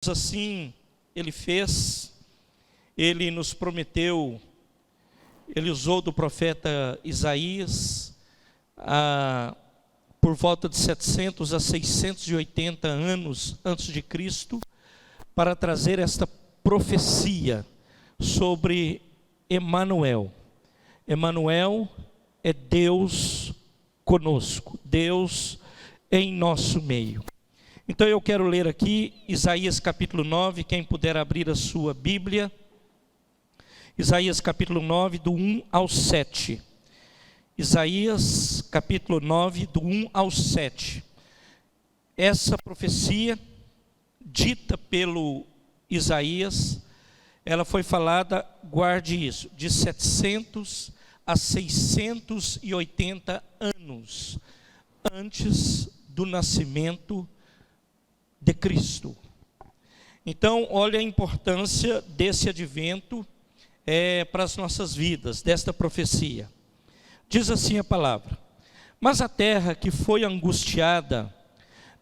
Assim ele fez, ele nos prometeu, ele usou do profeta Isaías, por volta de 700 a 680 anos antes de Cristo, para trazer esta profecia sobre Emanuel. Emanuel é Deus conosco, Deus em nosso meio. Então eu quero ler aqui Isaías capítulo 9, quem puder abrir a sua Bíblia. Isaías capítulo 9, do 1 ao 7. Isaías capítulo 9, do 1 ao 7. Essa profecia, dita pelo Isaías, ela foi falada, guarde isso, de 700 a 680 anos antes do nascimento de Cristo. Então, olha a importância desse advento para as nossas vidas, desta profecia. Diz assim a palavra: mas a terra que foi angustiada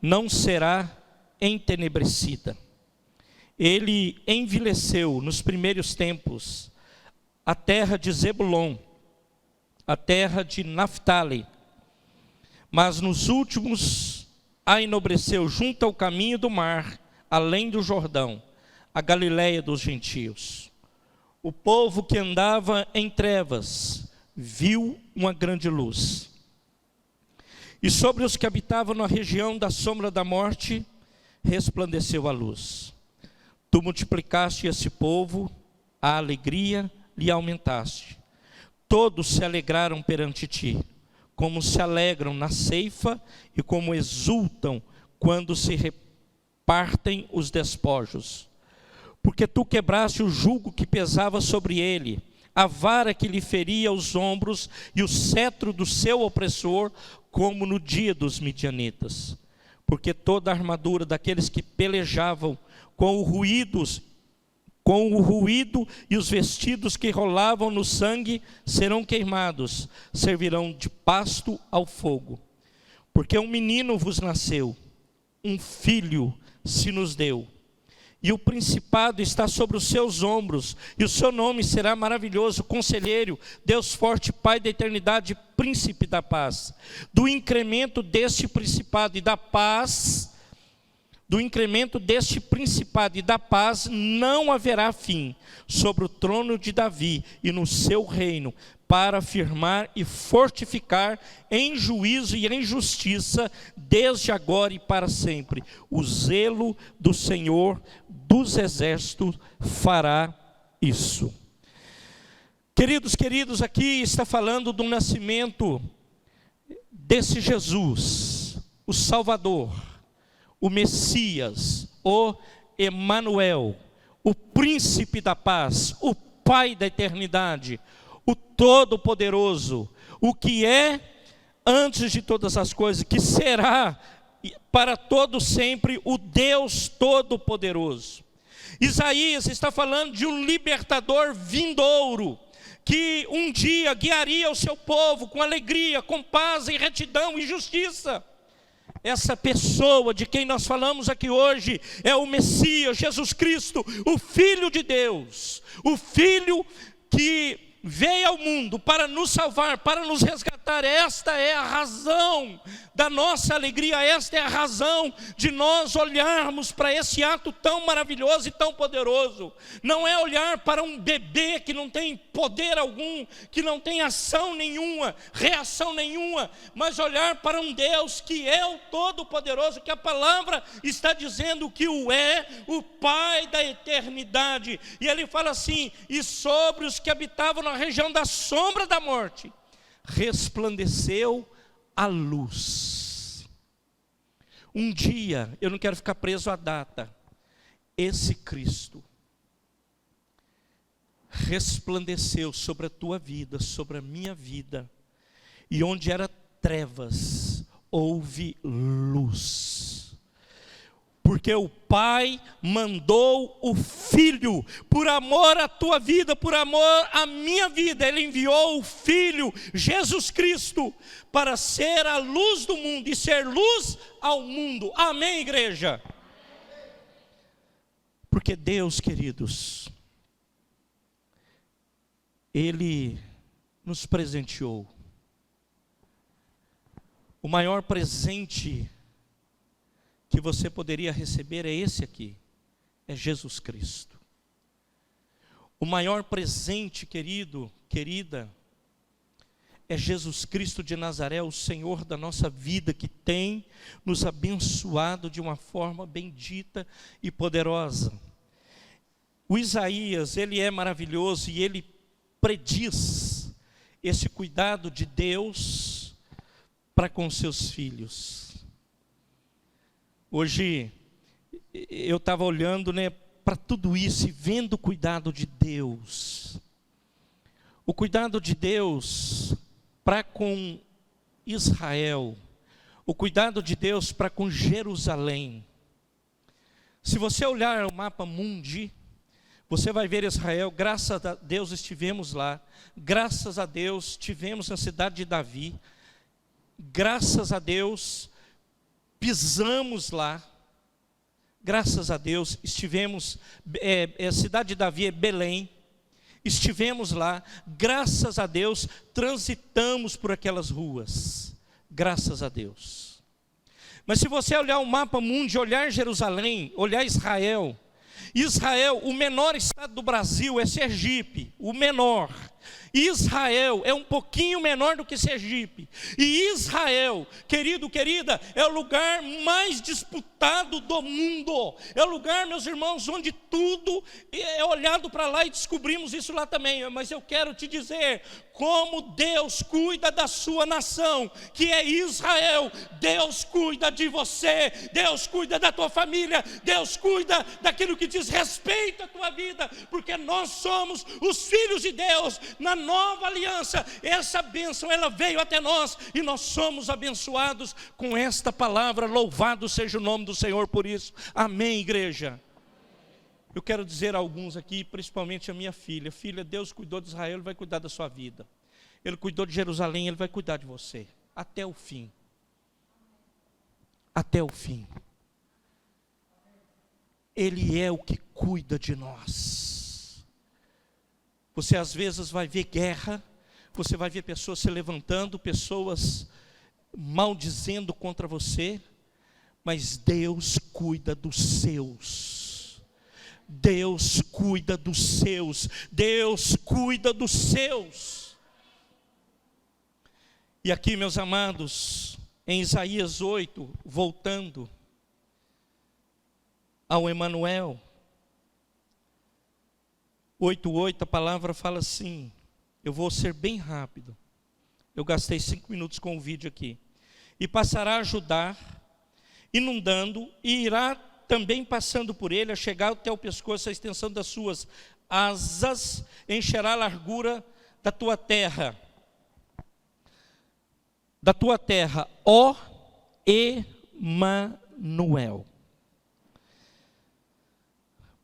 não será entenebrecida. Ele envileceu nos primeiros tempos a terra de Zebulon, a terra de Naftali, mas nos últimos a enobreceu junto ao caminho do mar, além do Jordão, a Galileia dos gentios. O povo que andava em trevas viu uma grande luz. E sobre os que habitavam na região da sombra da morte, resplandeceu a luz. Tu multiplicaste esse povo, a alegria lhe aumentaste. Todos se alegraram perante ti, como se alegram na ceifa e como exultam quando se repartem os despojos. Porque tu quebraste o jugo que pesava sobre ele, a vara que lhe feria os ombros e o cetro do seu opressor, como no dia dos midianitas. Porque toda a armadura daqueles que pelejavam com o ruído e os vestidos que rolavam no sangue serão queimados, servirão de pasto ao fogo. Porque um menino vos nasceu, um filho se nos deu, e o principado está sobre os seus ombros, e o seu nome será maravilhoso, conselheiro, Deus forte, Pai da eternidade, príncipe da paz. Do incremento deste principado e da paz, não haverá fim sobre o trono de Davi e no seu reino, para afirmar e fortificar em juízo e em justiça, desde agora e para sempre. O zelo do Senhor dos exércitos fará isso. Queridos, aqui está falando do nascimento desse Jesus, o Salvador, o Messias, o Emanuel, o príncipe da paz, o Pai da eternidade, o Todo-Poderoso, o que é antes de todas as coisas, que será para todo sempre o Deus Todo-Poderoso. Isaías está falando de um libertador vindouro, que um dia guiaria o seu povo com alegria, com paz e retidão e justiça. Essa pessoa de quem nós falamos aqui hoje é o Messias, Jesus Cristo, o Filho de Deus, o Filho que veio ao mundo para nos salvar, para nos resgatar. Esta é a razão da nossa alegria, esta é a razão de nós olharmos para esse ato tão maravilhoso e tão poderoso. Não é olhar para um bebê que não tem poder algum, que não tem ação nenhuma, reação nenhuma, mas olhar para um Deus que é o Todo-Poderoso, que a palavra está dizendo que o é, o Pai da eternidade. E ele fala assim: e sobre os que habitavam na região da sombra da morte, resplandeceu a luz. Um dia, eu não quero ficar preso à data, esse Cristo resplandeceu sobre a tua vida, sobre a minha vida, e onde era trevas, houve luz. Porque o Pai mandou o Filho, por amor à tua vida, por amor à minha vida, Ele enviou o Filho, Jesus Cristo, para ser a luz do mundo e ser luz ao mundo. Amém, igreja? Porque Deus, queridos, Ele nos presenteou. O maior presente que você poderia receber é esse aqui, é Jesus Cristo. O maior presente, querido, querida, é Jesus Cristo de Nazaré, o Senhor da nossa vida, que tem nos abençoado de uma forma bendita e poderosa. O Isaías, ele é maravilhoso e ele prediz esse cuidado de Deus para com seus filhos. Hoje, eu estava olhando, para tudo isso e vendo o cuidado de Deus. O cuidado de Deus para com Israel, o cuidado de Deus para com Jerusalém. Se você olhar o mapa mundi, você vai ver Israel. Graças a Deus estivemos lá, graças a Deus tivemos na cidade de Davi, graças a Deus pisamos lá, graças a Deus estivemos, a cidade de Davi é Belém, estivemos lá, graças a Deus transitamos por aquelas ruas, graças a Deus. Mas se você olhar o mapa mundi, olhar Jerusalém, olhar Israel, o menor estado do Brasil é Sergipe, o menor. Israel é um pouquinho menor do que Sergipe. E Israel, querido, querida, é o lugar mais disputado do mundo. É o lugar, meus irmãos, onde tudo é olhado para lá, e descobrimos isso lá também. Mas eu quero te dizer como Deus cuida da sua nação, que é Israel. Deus cuida de você, Deus cuida da tua família, Deus cuida daquilo que diz respeito à tua vida, porque nós somos os filhos de Deus. Na nova aliança, essa bênção, ela veio até nós, e nós somos abençoados com esta palavra. Louvado seja o nome do Senhor por isso, amém, igreja. Eu quero dizer a alguns aqui, principalmente a minha filha: filha, Deus cuidou de Israel, Ele vai cuidar da sua vida. Ele cuidou de Jerusalém, Ele vai cuidar de você, até o fim. Até o fim. Ele é o que cuida de nós. Você às vezes vai ver guerra, você vai ver pessoas se levantando, pessoas maldizendo contra você, mas Deus cuida dos seus. Deus cuida dos seus. Deus cuida dos seus. E aqui, meus amados, em Isaías 8, voltando ao Emanuel, 8:8, a palavra fala assim, eu vou ser bem rápido, eu gastei 5 minutos com o vídeo aqui. E passará a ajudar, inundando, e irá também passando por ele, a chegar até o pescoço, a extensão das suas asas, encherá a largura da tua terra, ó Emanuel.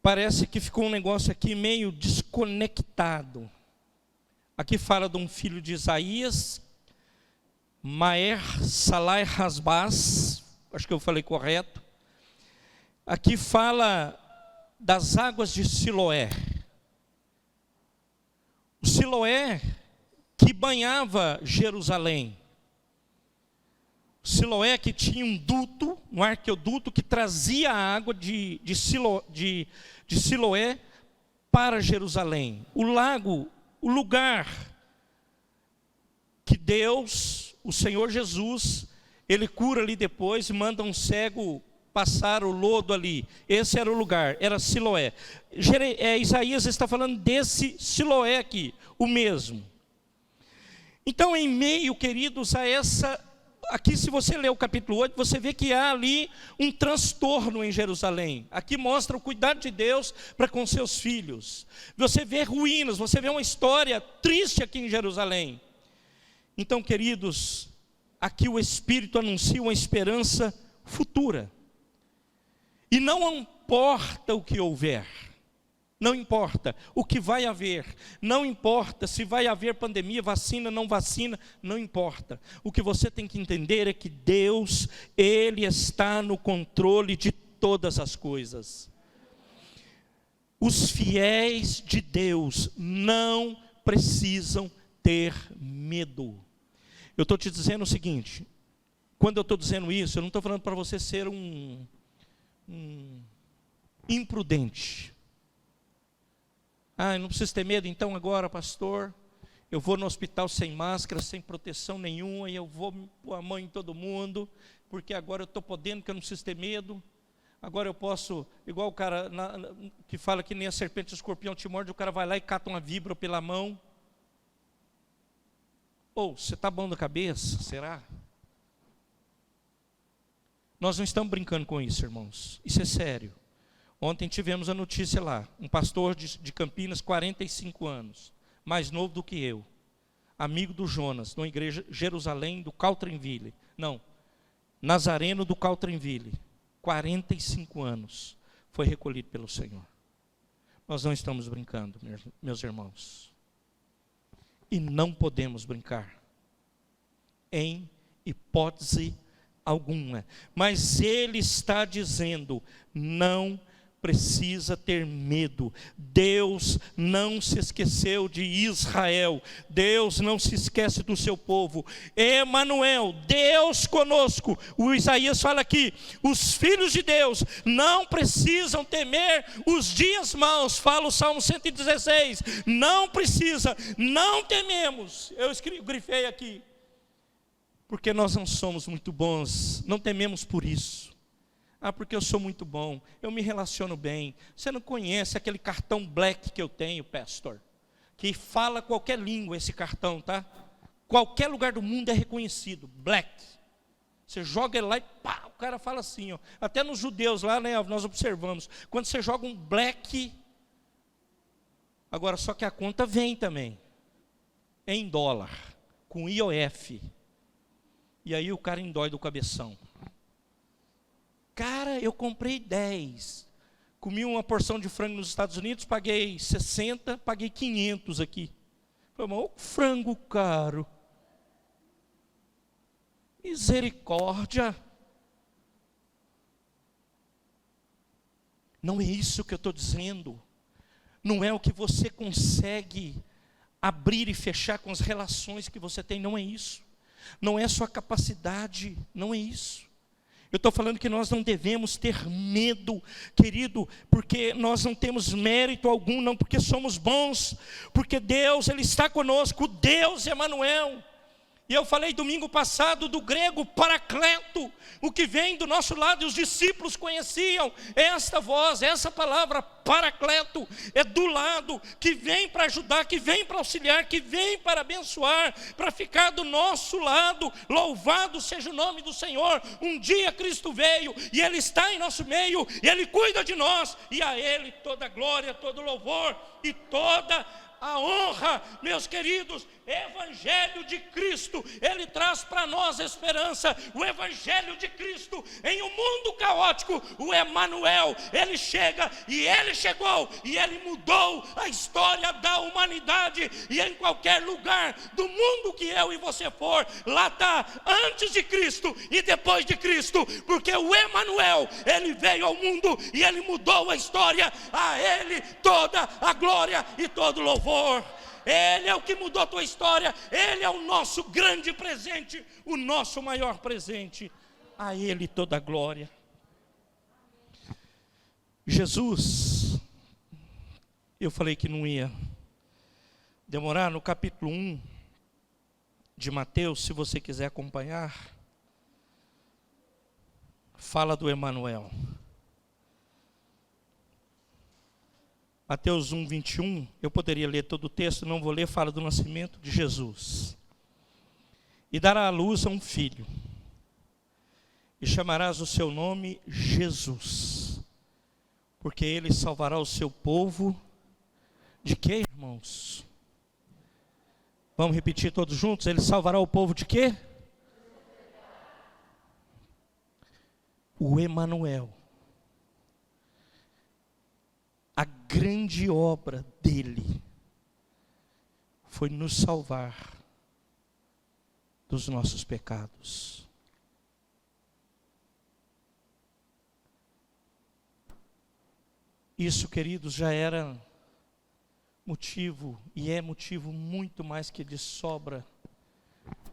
Parece que ficou um negócio aqui meio desconectado. Aqui fala de um filho de Isaías, Maer Salai Hasbaz, acho que eu falei correto. Aqui fala das águas de Siloé. O Siloé que banhava Jerusalém. Siloé que tinha um duto, um arqueoduto que trazia a água de Siloé para Jerusalém. O lago, o lugar que Deus, o Senhor Jesus, Ele cura ali depois e manda um cego passar o lodo ali. Esse era o lugar, era Siloé. Isaías está falando desse Siloé aqui, o mesmo. Então, em meio, queridos, a essa... Aqui, se você ler o capítulo 8, você vê que há ali um transtorno em Jerusalém. Aqui mostra o cuidado de Deus para com seus filhos. Você vê ruínas, você vê uma história triste aqui em Jerusalém. Então, queridos, aqui o Espírito anuncia uma esperança futura. E não importa o que houver. Não importa o que vai haver, não importa se vai haver pandemia, vacina, não vacina, não importa. O que você tem que entender é que Deus, Ele está no controle de todas as coisas. Os fiéis de Deus não precisam ter medo. Eu estou te dizendo o seguinte, quando eu estou dizendo isso, eu não estou falando para você ser um imprudente. Eu não preciso ter medo, então agora, pastor, eu vou no hospital sem máscara, sem proteção nenhuma, e eu vou pôr a mão em todo mundo, porque agora eu estou podendo, que eu não preciso ter medo. Agora eu posso, igual o cara que fala que nem a serpente e o escorpião te morde, o cara vai lá e cata uma víbora pela mão. Você está bom da cabeça? Será? Nós não estamos brincando com isso, irmãos. Isso é sério. Ontem tivemos a notícia lá, um pastor de Campinas, 45 anos, mais novo do que eu, amigo do Jonas, numa igreja Jerusalém do Caltrinville, Nazareno do Caltrinville, 45 anos, foi recolhido pelo Senhor. Nós não estamos brincando, meus irmãos. E não podemos brincar, em hipótese alguma. Mas Ele está dizendo, não precisa ter medo. Deus não se esqueceu de Israel. Deus não se esquece do seu povo. Emanuel, Deus conosco. O Isaías fala aqui, os filhos de Deus não precisam temer os dias maus. Fala o Salmo 116. Não precisa, não tememos. Eu grifei aqui. Porque nós não somos muito bons, não tememos por isso. Porque eu sou muito bom, eu me relaciono bem. Você não conhece aquele cartão black que eu tenho, pastor, que fala qualquer língua esse cartão, tá? Qualquer lugar do mundo é reconhecido, black. Você joga ele lá e pá, o cara fala assim, ó. Até nos judeus lá, né, nós observamos, quando você joga um black, agora só que a conta vem também, em dólar, com IOF. E aí o cara endói do cabeção. Cara, eu comprei 10. Comi uma porção de frango nos Estados Unidos, paguei 60, paguei 500 aqui. Falei, mas o frango caro. Misericórdia. Não é isso que eu estou dizendo. Não é o que você consegue abrir e fechar com as relações que você tem, não é isso. Não é a sua capacidade, não é isso. Eu estou falando que nós não devemos ter medo, querido, porque nós não temos mérito algum, não porque somos bons, porque Deus, Ele está conosco, Deus Emanuel. E eu falei domingo passado do grego paracleto, o que vem do nosso lado, e os discípulos conheciam esta voz, essa palavra paracleto, é do lado, que vem para ajudar, que vem para auxiliar, que vem para abençoar, para ficar do nosso lado. Louvado seja o nome do Senhor. Um dia Cristo veio, e Ele está em nosso meio, e Ele cuida de nós, e a Ele toda a glória, todo o louvor, e toda a honra, meus queridos. Evangelho de Cristo, Ele traz para nós esperança. O Evangelho de Cristo, em um mundo caótico, o Emanuel, Ele chega, e Ele chegou, e Ele mudou a história da humanidade. E em qualquer lugar do mundo que eu e você for, lá está antes de Cristo e depois de Cristo, porque o Emanuel, Ele veio ao mundo e Ele mudou a história. A Ele toda a glória e todo o louvor. Ele é o que mudou a tua história. Ele é o nosso grande presente, o nosso maior presente. A Ele toda a glória. Jesus, eu falei que não ia demorar. No capítulo 1 de Mateus, se você quiser acompanhar, fala do Emanuel. Mateus 1, 21, eu poderia ler todo o texto, não vou ler, fala do nascimento de Jesus. E dará à luz a um filho, e chamarás o seu nome Jesus, porque ele salvará o seu povo, de quê, irmãos? Vamos repetir todos juntos? Ele salvará o povo de quê? O Emanuel. A grande obra dele foi nos salvar dos nossos pecados. Isso, queridos, já era motivo, e é motivo muito mais que de sobra,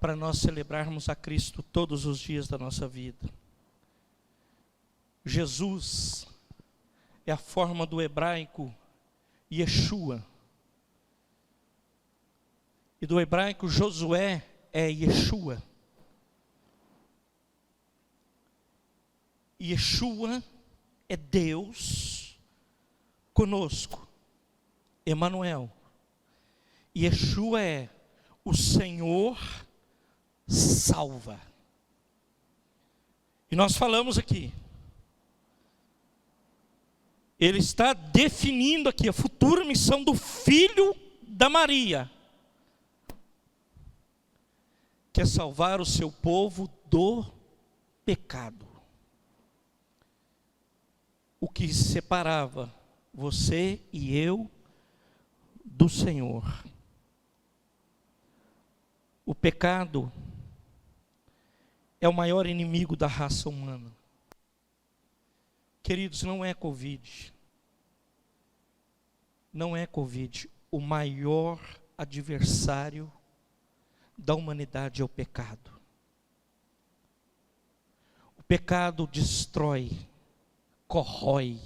para nós celebrarmos a Cristo todos os dias da nossa vida. Jesus é a forma do hebraico Yeshua. E do hebraico Josué é Yeshua. Yeshua é Deus conosco, Emanuel. Yeshua é o Senhor salva. E nós falamos aqui, ele está definindo aqui a futura missão do filho da Maria, que é salvar o seu povo do pecado. O que separava você e eu do Senhor. O pecado é o maior inimigo da raça humana. Queridos, não é Covid. Não é Covid. O maior adversário da humanidade é o pecado. O pecado destrói, corrói.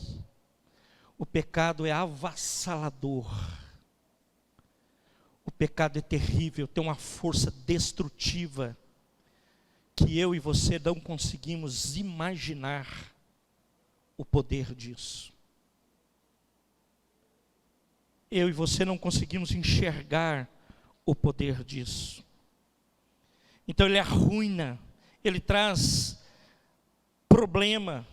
O pecado é avassalador. O pecado é terrível, tem uma força destrutiva que eu e você não conseguimos imaginar o poder disso. Eu e você não conseguimos enxergar o poder disso. Então ele arruina, ele traz problema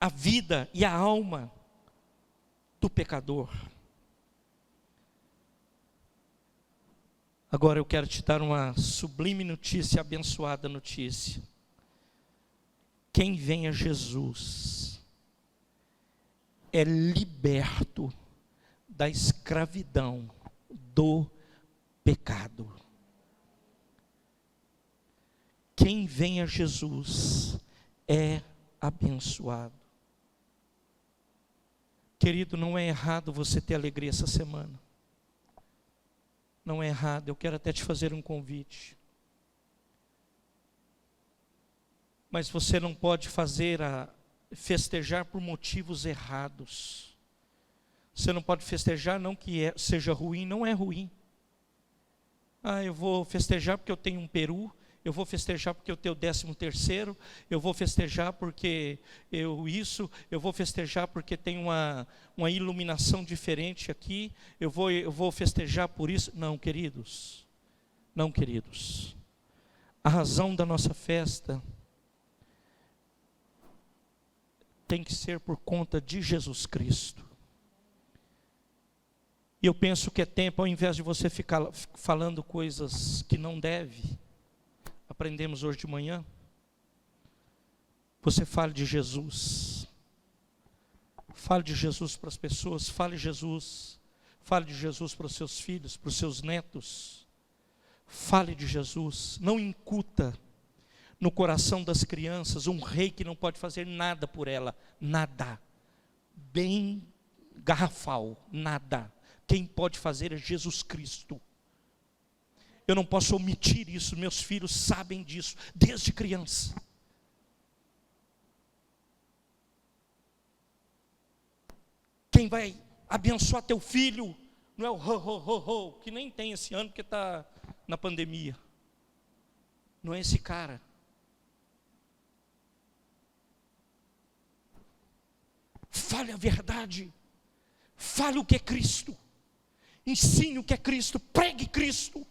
à vida e à alma do pecador. Agora eu quero te dar uma sublime notícia, abençoada notícia. Quem vem a Jesus é liberto da escravidão do pecado. Quem vem a Jesus é abençoado. Querido, não é errado você ter alegria essa semana. Não é errado, eu quero até te fazer um convite. Mas você não pode festejar por motivos errados. Você não pode festejar, não que seja ruim, não é ruim. Eu vou festejar porque eu tenho um peru, eu vou festejar porque eu tenho 13º, eu vou festejar porque eu vou festejar porque tem uma iluminação diferente aqui, eu vou festejar por isso. Não, queridos, não, queridos. A razão da nossa festa tem que ser por conta de Jesus Cristo. E eu penso que é tempo, ao invés de você ficar falando coisas que não deve, aprendemos hoje de manhã, você fale de Jesus. Fale de Jesus para as pessoas, fale de Jesus para os seus filhos, para os seus netos. Fale de Jesus, não incuta no coração das crianças um rei que não pode fazer nada por ela, nada, bem garrafal, nada. Quem pode fazer é Jesus Cristo. Eu não posso omitir isso, meus filhos sabem disso, desde criança. Quem vai abençoar teu filho, não é o ho, que nem tem esse ano porque está na pandemia. Não é esse cara. Fale a verdade, fale o que é Cristo, ensine o que é Cristo, pregue Cristo.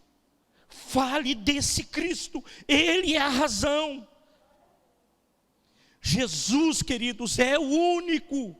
Fale desse Cristo, Ele é a razão. Jesus, queridos, é o único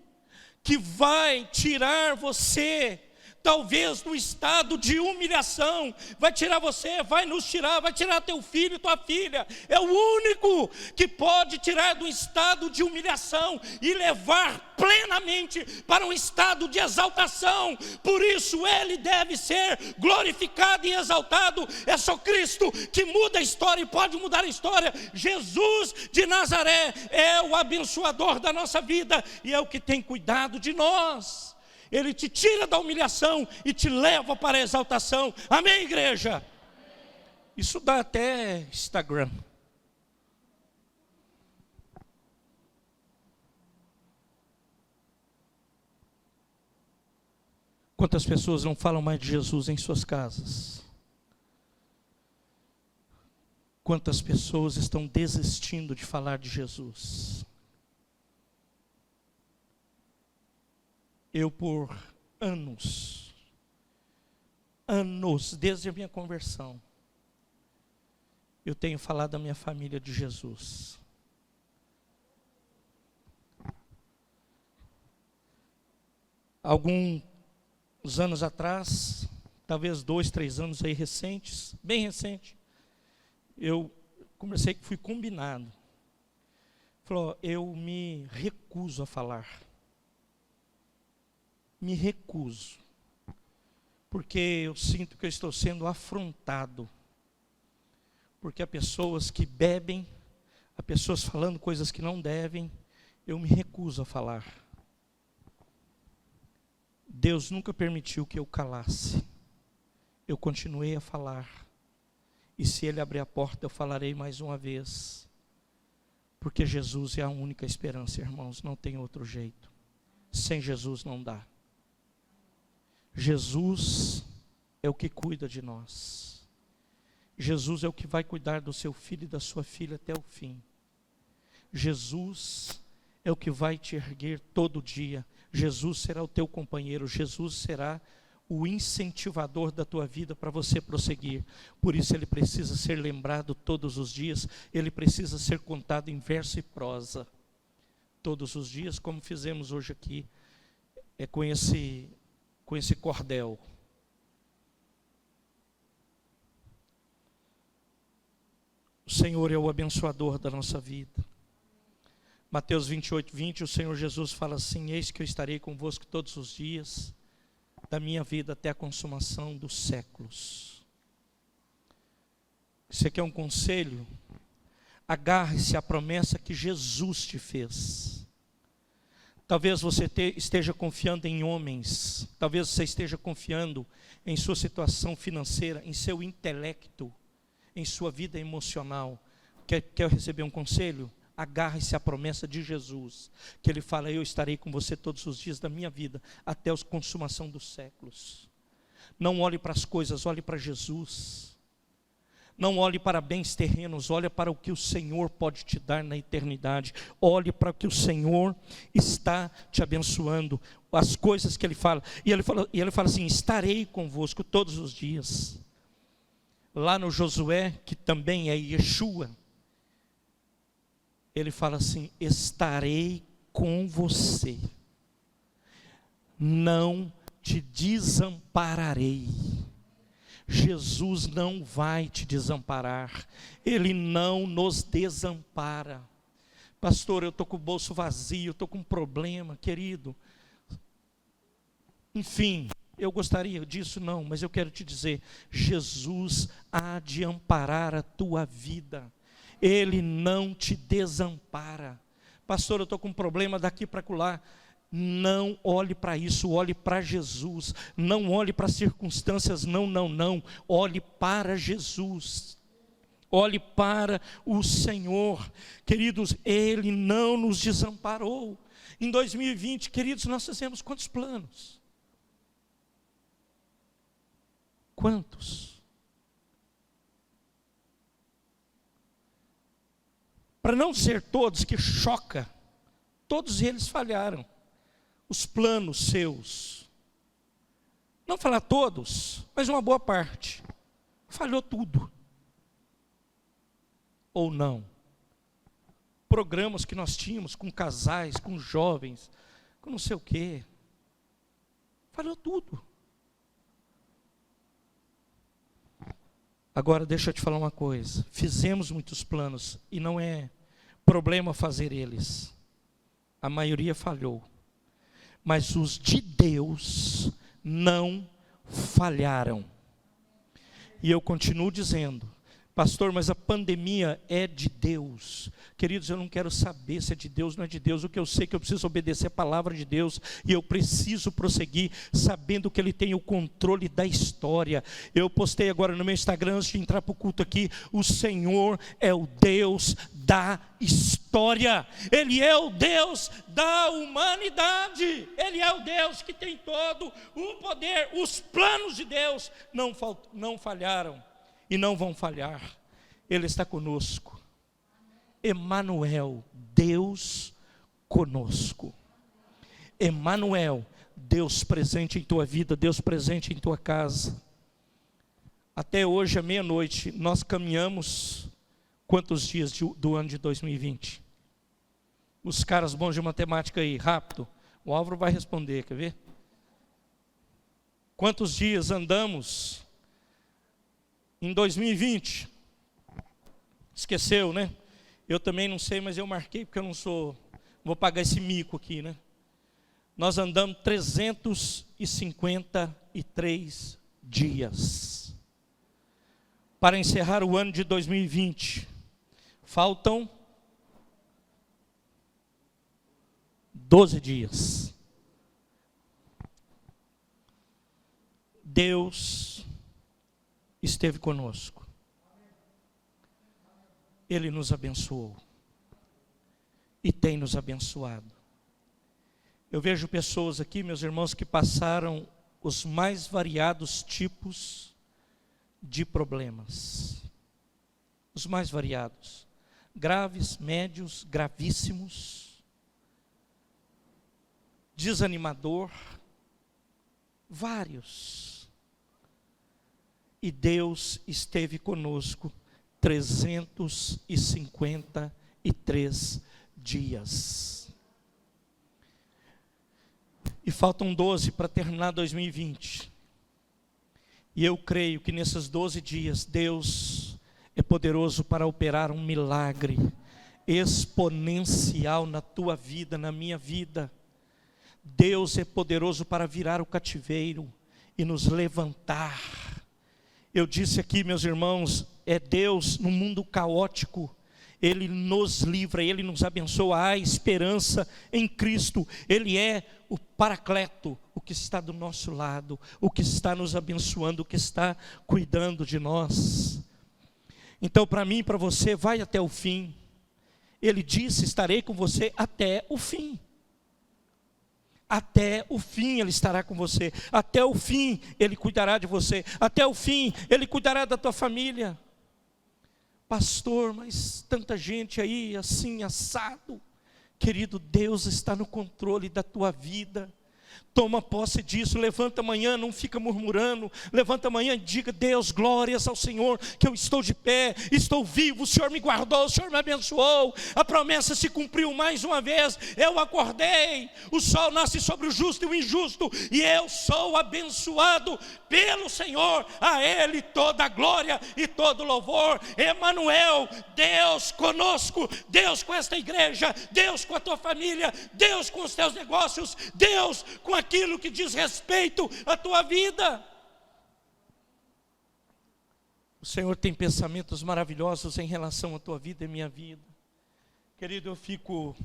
que vai tirar você, talvez do estado de humilhação, vai tirar você, vai tirar teu filho e tua filha. É o único que pode tirar do estado de humilhação e levar plenamente para um estado de exaltação. Por isso ele deve ser glorificado e exaltado. É só Cristo que muda a história e pode mudar a história. Jesus de Nazaré é o abençoador da nossa vida e é o que tem cuidado de nós. Ele te tira da humilhação e te leva para a exaltação. Amém, igreja? Isso dá até Instagram. Quantas pessoas não falam mais de Jesus em suas casas? Quantas pessoas estão desistindo de falar de Jesus? Eu por anos, desde a minha conversão, eu tenho falado à minha família de Jesus. Alguns anos atrás, talvez 2, 3 anos aí recentes, bem recente, eu conversei que fui combinado. Falou, eu me recuso a falar. Me recuso. Porque eu sinto que eu estou sendo afrontado. Porque há pessoas que bebem, há pessoas falando coisas que não devem, eu me recuso a falar. Deus nunca permitiu que eu calasse. Eu continuei a falar. E se Ele abrir a porta, eu falarei mais uma vez. Porque Jesus é a única esperança, irmãos. Não tem outro jeito. Sem Jesus não dá. Jesus é o que cuida de nós. Jesus é o que vai cuidar do seu filho e da sua filha até o fim. Jesus é o que vai te erguer todo dia. Jesus será o teu companheiro. Jesus será o incentivador da tua vida para você prosseguir. Por isso ele precisa ser lembrado todos os dias. Ele precisa ser contado em verso e prosa. Todos os dias, como fizemos hoje aqui, com esse cordel. O Senhor é o abençoador da nossa vida. Mateus 28, 20, o Senhor Jesus fala assim: eis que eu estarei convosco todos os dias da minha vida até a consumação dos séculos. Você quer um conselho? Agarre-se à promessa que Jesus te fez. Talvez você esteja confiando em homens, talvez você esteja confiando em sua situação financeira, em seu intelecto, em sua vida emocional. Quer receber um conselho? Agarre-se à promessa de Jesus, que Ele fala: eu estarei com você todos os dias da minha vida, até a consumação dos séculos. Não olhe para as coisas, olhe para Jesus. Não olhe para bens terrenos, olhe para o que o Senhor pode te dar na eternidade. Olhe para o que o Senhor está te abençoando, as coisas que Ele fala. E Ele fala assim: estarei convosco todos os dias. Lá no Josué, que também é Yeshua, Ele fala assim: estarei com você, não te desampararei. Jesus não vai te desamparar. Ele não nos desampara. Pastor, eu estou com o bolso vazio, eu estou com um problema, querido. Enfim, eu gostaria disso, não, mas eu quero te dizer, Jesus há de amparar a tua vida. Ele não te desampara. Pastor, eu estou com um problema daqui para acolá. Não olhe para isso, olhe para Jesus. Não olhe para as circunstâncias, não. Olhe para Jesus. Olhe para o Senhor. Queridos, Ele não nos desamparou. Em 2020, queridos, nós fizemos quantos planos? Quantos? Para não dizer todos, que choca, todos eles falharam. Os planos seus, não falar todos, mas uma boa parte, falhou tudo. Ou não. Programas que nós tínhamos com casais, com jovens, com não sei o quê, falhou tudo. Agora deixa eu te falar uma coisa, fizemos muitos planos, e não é problema fazer eles, a maioria falhou. Mas os de Deus não falharam. E eu continuo dizendo, Pastor, mas a pandemia é de Deus. Queridos, eu não quero saber se é de Deus ou não é de Deus. O que eu sei é que eu preciso obedecer a palavra de Deus. E eu preciso prosseguir sabendo que Ele tem o controle da história. Eu postei agora no meu Instagram, antes de entrar para o culto aqui: o Senhor é o Deus da história. Ele é o Deus da humanidade. Ele é o Deus que tem todo o poder. Os planos de Deus não falharam. E não vão falhar. Ele está conosco. Emanuel, Deus conosco. Emanuel, Deus presente em tua vida, Deus presente em tua casa. Até hoje, à meia-noite, nós caminhamos quantos dias do ano de 2020? Os caras bons de matemática aí, rápido. O Álvaro vai responder, quer ver? Quantos dias andamos em 2020? Esqueceu, né? Eu também não sei, mas eu marquei porque eu não vou pagar esse mico aqui, né? Nós andamos 353 dias. Para encerrar o ano de 2020, faltam 12 dias. Deus esteve conosco. Ele nos abençoou e tem nos abençoado. Eu vejo pessoas aqui, meus irmãos, que passaram os mais variados tipos de problemas. Os mais variados. Graves, médios, gravíssimos. Desanimador. Vários. E Deus esteve conosco 353 dias. E faltam 12 para terminar 2020. E eu creio que nesses 12 dias, Deus é poderoso para operar um milagre exponencial na tua vida, na minha vida. Deus é poderoso para virar o cativeiro e nos levantar. Eu disse aqui, meus irmãos, é Deus no mundo caótico. Ele nos livra, Ele nos abençoa. Há esperança em Cristo. Ele é o Paracleto, o que está do nosso lado, o que está nos abençoando, o que está cuidando de nós. Então, para mim e para você, vai até o fim. Ele disse: estarei com você até o fim. Até o fim Ele estará com você. Até o fim Ele cuidará de você. Até o fim Ele cuidará da tua família. Pastor, mas tanta gente aí assim, assado. Querido, Deus está no controle da tua vida. Toma posse disso, levanta amanhã, não fica murmurando. Levanta amanhã e diga: Deus, glórias ao Senhor, que eu estou de pé, estou vivo, o Senhor me guardou, o Senhor me abençoou. A promessa se cumpriu mais uma vez, eu acordei. O sol nasce sobre o justo e o injusto, e eu sou abençoado pelo Senhor. A Ele toda a glória e todo louvor. Emanuel, Deus conosco, Deus com esta igreja, Deus com a tua família, Deus com os teus negócios, Deus com aquilo que diz respeito à tua vida. O Senhor tem pensamentos maravilhosos em relação à tua vida e minha vida. Querido, eu fico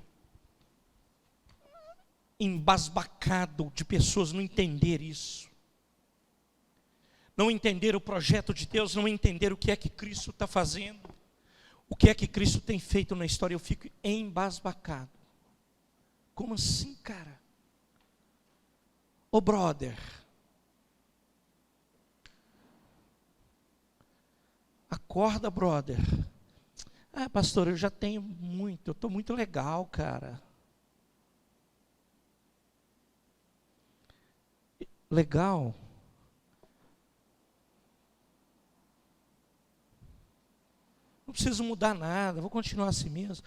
embasbacado de pessoas não entender isso. Não entender o projeto de Deus, não entender o que é que Cristo está fazendo. O que é que Cristo tem feito na história. Eu fico embasbacado. Como assim, cara? Ô brother, acorda, brother. Ah, pastor, eu já tenho muito, eu estou muito legal, cara. Legal? Não preciso mudar nada, vou continuar assim mesmo.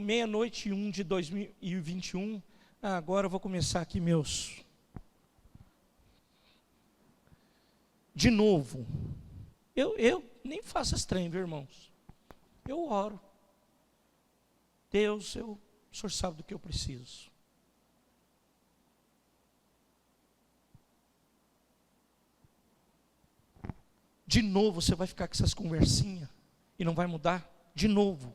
Meia-noite e 1 de 2021, agora eu vou começar aqui meus... De novo, eu nem faço estranho, viu, irmãos? Eu oro. Deus, o Senhor sabe do que eu preciso. De novo você vai ficar com essas conversinhas e não vai mudar? De novo.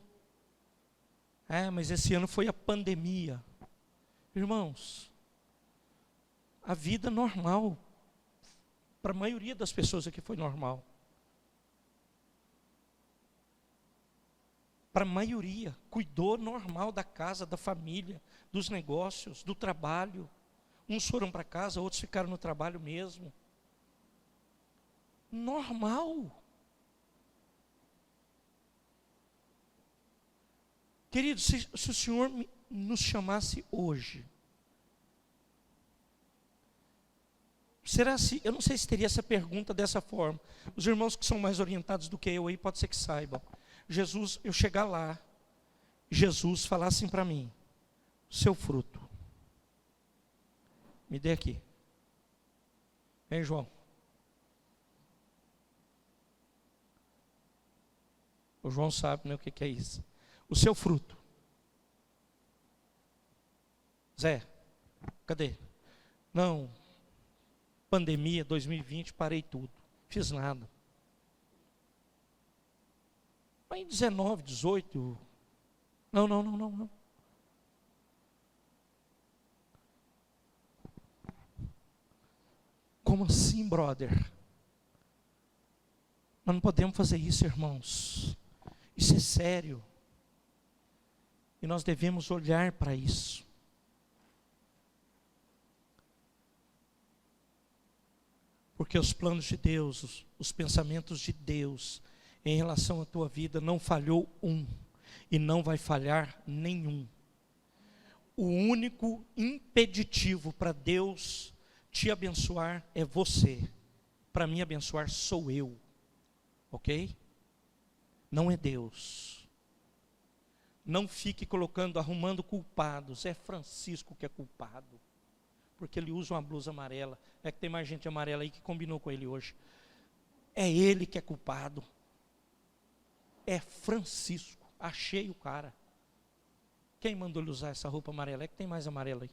Mas esse ano foi a pandemia. Irmãos, a vida normal, para a maioria das pessoas aqui foi normal. Para a maioria, cuidou normal da casa, da família, dos negócios, do trabalho. Uns foram para casa, outros ficaram no trabalho mesmo. Normal. Querido, se o Senhor nos chamasse hoje, eu não sei se teria essa pergunta dessa forma. Os irmãos que são mais orientados do que eu aí, pode ser que saibam. Eu chegar lá, Jesus falar assim para mim: seu fruto, me dê aqui. Vem, João. O João sabe, né, o que é isso. O seu fruto. Zé, cadê? Não, pandemia, 2020, parei tudo. Fiz nada. Mas em 19, 18, não. Como assim, brother? Nós não podemos fazer isso, irmãos. Isso é sério. E nós devemos olhar para isso. Porque os planos de Deus, os pensamentos de Deus em relação à tua vida não falhou um e não vai falhar nenhum. O único impeditivo para Deus te abençoar é você. Para me abençoar sou eu. Ok? Não é Deus. Não fique arrumando culpados. É Francisco que é culpado, porque ele usa uma blusa amarela. É que tem mais gente amarela aí que combinou com ele hoje. É ele que é culpado. É Francisco. Achei o cara. Quem mandou ele usar essa roupa amarela? É que tem mais amarela aí.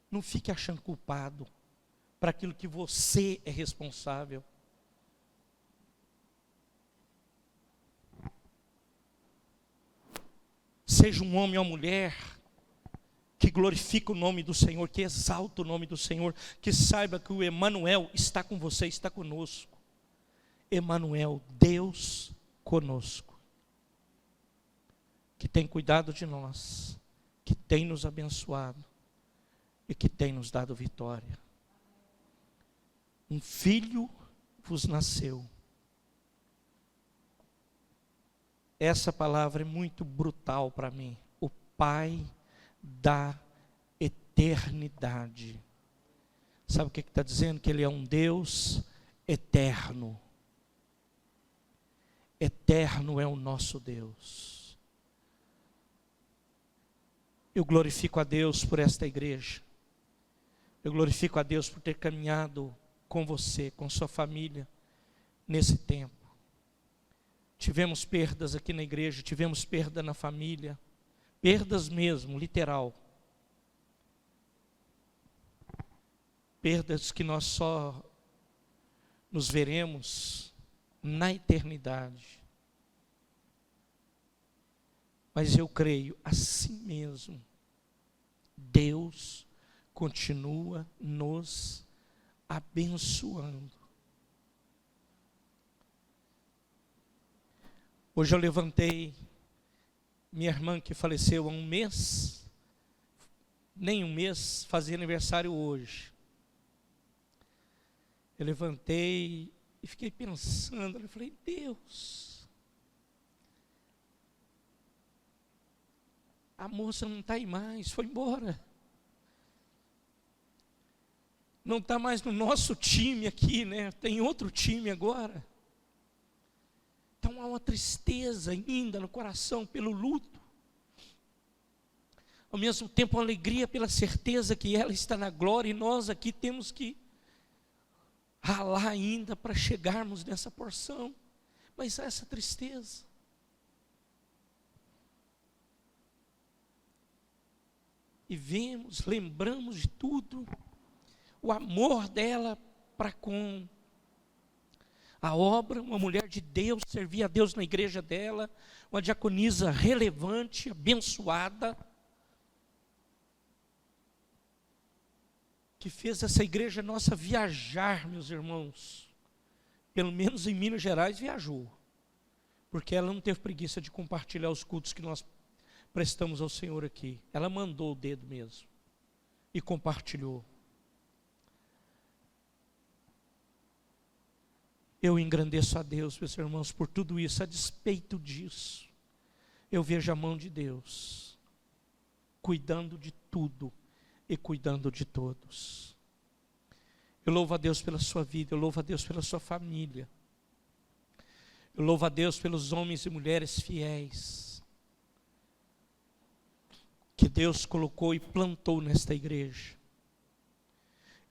Não fique achando culpado para aquilo que você é responsável. Seja um homem ou mulher que glorifica o nome do Senhor, que exalta o nome do Senhor, que saiba que o Emanuel está com você, está conosco. Emanuel, Deus conosco, que tem cuidado de nós, que tem nos abençoado e que tem nos dado vitória. Um filho vos nasceu. Essa palavra é muito brutal para mim. O Pai da eternidade. Sabe o que está dizendo? Que Ele é um Deus eterno. Eterno é o nosso Deus. Eu glorifico a Deus por esta igreja. Eu glorifico a Deus por ter caminhado com você, com sua família, nesse tempo. Tivemos perdas aqui na igreja, tivemos perda na família, perdas mesmo, literal. Perdas que nós só nos veremos na eternidade. Mas eu creio, assim mesmo, Deus continua nos abençoando. Hoje eu levantei minha irmã que faleceu há um mês, nem um mês, fazia aniversário hoje. Eu levantei e fiquei pensando, eu falei, Deus, a moça não está aí mais, foi embora. Não está mais no nosso time aqui, né? Tem outro time agora. Então há uma tristeza ainda no coração pelo luto. Ao mesmo tempo uma alegria pela certeza que ela está na glória e nós aqui temos que ralar ainda para chegarmos nessa porção. Mas há essa tristeza. E vemos, lembramos de tudo. O amor dela para com a obra, uma mulher de Deus, servia a Deus na igreja dela, uma diaconisa relevante, abençoada, que fez essa igreja nossa viajar, meus irmãos. Pelo menos em Minas Gerais viajou, porque ela não teve preguiça de compartilhar os cultos que nós prestamos ao Senhor aqui. Ela mandou o dedo mesmo e compartilhou. Eu engrandeço a Deus, meus irmãos, por tudo isso. A despeito disso, eu vejo a mão de Deus cuidando de tudo e cuidando de todos. Eu louvo a Deus pela sua vida, eu louvo a Deus pela sua família. Eu louvo a Deus pelos homens e mulheres fiéis que Deus colocou e plantou nesta igreja.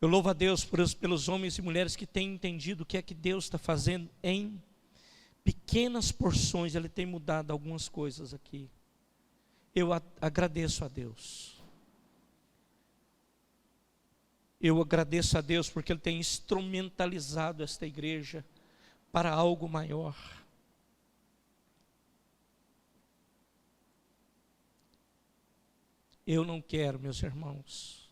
Eu louvo a Deus pelos homens e mulheres que têm entendido o que é que Deus está fazendo em pequenas porções. Ele tem mudado algumas coisas aqui. Eu agradeço a Deus. Eu agradeço a Deus porque Ele tem instrumentalizado esta igreja para algo maior. Eu não quero, meus irmãos,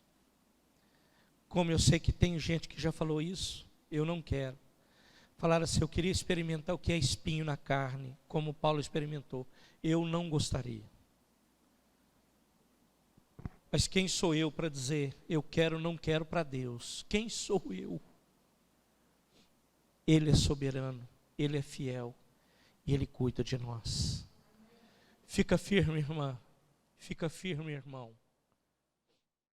como eu sei que tem gente que já falou isso, eu não quero. Falaram assim, eu queria experimentar o que é espinho na carne, como Paulo experimentou. Eu não gostaria. Mas quem sou eu para dizer, eu quero, não quero para Deus? Quem sou eu? Ele é soberano, Ele é fiel, e Ele cuida de nós. Fica firme, irmã. Fica firme, irmão.